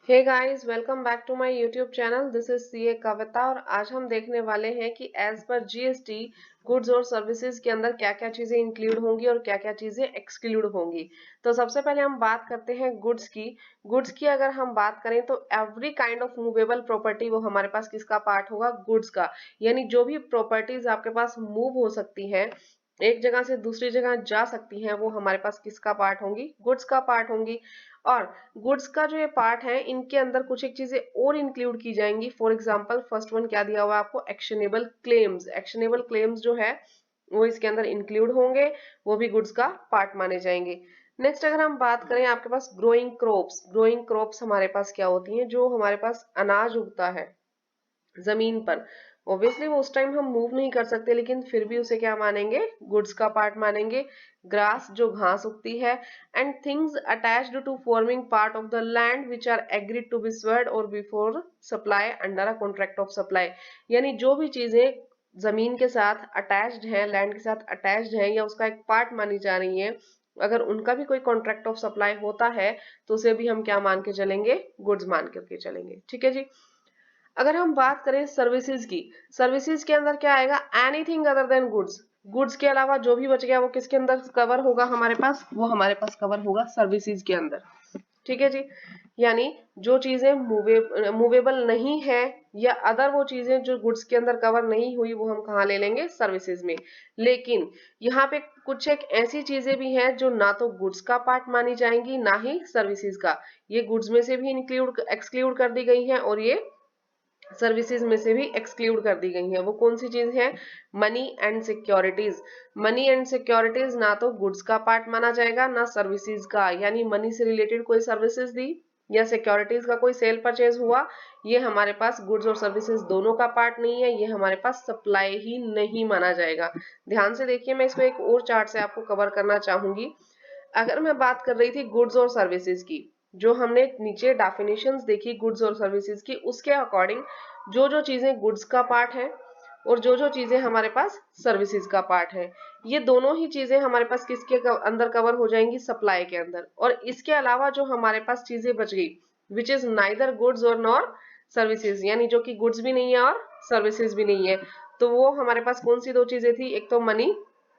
Hey guys, welcome back to my YouTube channel. This is CA Kavita और आज हम देखने वाले हैं कि एज पर जीएसटी गुड्स और सर्विसेज के अंदर क्या क्या चीजें इंक्लूड होंगी और क्या क्या चीजें एक्सक्लूड होंगी। तो सबसे पहले हम बात करते हैं गुड्स की। गुड्स की अगर हम बात करें तो every kind of movable property वो हमारे पास किसका पार्ट होगा? गुड्स का। यानी जो भी प्रॉपर्टीज आपके पास मूव हो सकती हैं, एक जगह से दूसरी जगह जा सकती हैं, वो हमारे पास किसका पार्ट होंगी? गुड्स का पार्ट होंगी। और गुड्स का जो ये पार्ट है, इनके अंदर कुछ एक चीजें और इंक्लूड की जाएंगी। फॉर एग्जांपल फर्स्ट वन क्या दिया हुआ है आपको? Actionable claims. एक्शनेबल क्लेम्स जो है वो इसके अंदर इंक्लूड होंगे, वो भी गुड्स का पार्ट माने जाएंगे। नेक्स्ट अगर हम बात करें आपके पास ग्रोइंग क्रॉप्स। ग्रोइंग क्रॉप्स हमारे पास क्या होती हैं? जो हमारे पास अनाज उगता है जमीन पर। ऑब्वियसली वो उस टाइम हम मूव नहीं कर सकते, लेकिन फिर भी उसे क्या मानेंगे? गुड्स का पार्ट मानेंगे। ग्रास जो घास उगती है। And things attached to forming part of the land which are agreed to be severed or before supply under a contract of supply. यानी जो भी चीजें जमीन के साथ अटैच्ड है, लैंड के साथ अटैच्ड है या उसका एक पार्ट मानी जा रही है, अगर उनका भी कोई कॉन्ट्रैक्ट ऑफ सप्लाई होता है तो उसे भी हम क्या मान के चलेंगे? गुड्स मान करके चलेंगे। ठीक है जी। अगर हम बात करें सर्विसेज की, सर्विसेज के अंदर क्या आएगा? Anything other than goods. Goods के अलावा जो भी बच गया वो किसके अंदर कवर होगा हमारे पास? वो हमारे पास कवर होगा सर्विसेज के अंदर। ठीक है जी। यानी जो चीजें मूवेबल नहीं है या अदर वो चीजें जो गुड्स के अंदर कवर नहीं हुई, वो हम कहाँ ले लेंगे? सर्विसेज में। लेकिन यहाँ पे कुछ एक ऐसी चीजें भी हैं जो ना तो गुड्स का पार्ट मानी जाएंगी ना ही सर्विसेज का। ये गुड्स में से भी इंक्लूड एक्सक्लूड कर दी गई हैं और ये सर्विसेज में से भी एक्सक्लूड कर दी गई है। वो कौन सी चीज है? Money and securities. Money and securities ना तो गुड्स का पार्ट माना जाएगा ना सर्विसेज का। यानी मनी से रिलेटेड कोई सर्विसेज दी या सिक्योरिटीज का कोई सेल परचेज हुआ, ये हमारे पास गुड्स और सर्विसेज दोनों का पार्ट नहीं है, ये हमारे पास सप्लाई ही नहीं माना जाएगा। ध्यान से देखिए, मैं इसको एक और चार्ट से आपको कवर करना चाहूंगी। अगर मैं बात कर रही थी गुड्स और सर्विसेज की, जो हमने नीचे डेफिनेशंस देखी गुड्स और सर्विसेज की, उसके अकॉर्डिंग जो जो चीजें गुड्स का पार्ट है और जो जो चीजें हमारे पास सर्विसेज का पार्ट है, ये दोनों ही चीजें हमारे पास किसके अंदर कवर हो जाएंगी? सप्लाई के अंदर। और इसके अलावा जो हमारे पास चीजें बच गई, विच इज नाइदर गुड्स और नॉर सर्विसेज, यानी जो कि गुड्स भी नहीं है और सर्विसेज भी नहीं है, तो वो हमारे पास कौन सी दो चीजें थी? एक तो मनी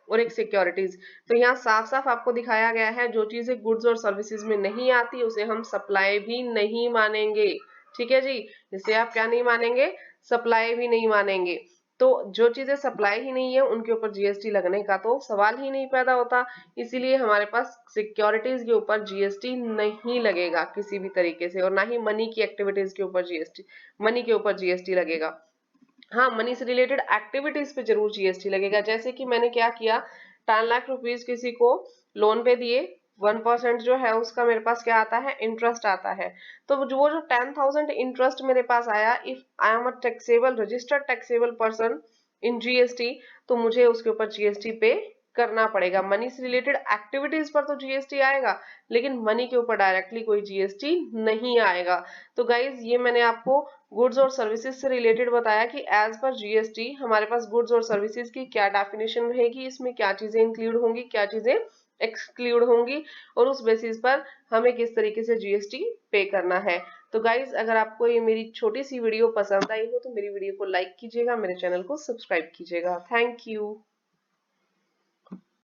और एक सिक्योरिटीज। तो यहाँ साफ साफ आपको दिखाया गया है, जो चीजें गुड्स और सर्विसेज में नहीं आती उसे हम सप्लाई भी नहीं मानेंगे। ठीक है जी। इसे आप क्या नहीं मानेंगे? सप्लाई भी नहीं मानेंगे। तो जो चीजें सप्लाई ही नहीं है उनके ऊपर जीएसटी लगने का तो सवाल ही नहीं पैदा होता। इसीलिए हमारे पास सिक्योरिटीज के ऊपर जीएसटी नहीं लगेगा किसी भी तरीके से, और ना ही मनी की एक्टिविटीज के ऊपर जीएसटी, मनी के ऊपर जीएसटी लगेगा। हाँ, मनी से रिलेटेड एक्टिविटीज पे जरूर जीएसटी लगेगा। जैसे कि मैंने क्या किया, 10 लाख रुपीज किसी को लोन पे दिए, 1% जो है उसका मेरे पास क्या आता है? इंटरेस्ट आता है। तो वो जो 10,000 इंटरेस्ट मेरे पास आया, if I am a taxable registered taxable person in GST, तो मुझे उसके ऊपर जीएसटी पे करना पड़ेगा। मनी से रिलेटेड एक्टिविटीज पर तो जीएसटी आएगा, लेकिन मनी के ऊपर डायरेक्टली कोई जीएसटी नहीं आएगा। तो गाइज, ये मैंने आपको गुड्स और सर्विसेज से रिलेटेड बताया कि एज पर जीएसटी हमारे पास गुड्स और सर्विसेज की क्या डेफिनेशन रहेगी, इसमें क्या चीजें इंक्लूड होंगी, क्या चीजें एक्सक्लूड होंगी, और उस बेसिस पर हमें किस तरीके से जीएसटी पे करना है। तो गाइज, अगर आपको ये मेरी छोटी सी वीडियो पसंद आई हो तो मेरी वीडियो को लाइक कीजिएगा, मेरे चैनल को सब्सक्राइब कीजिएगा। Thank you.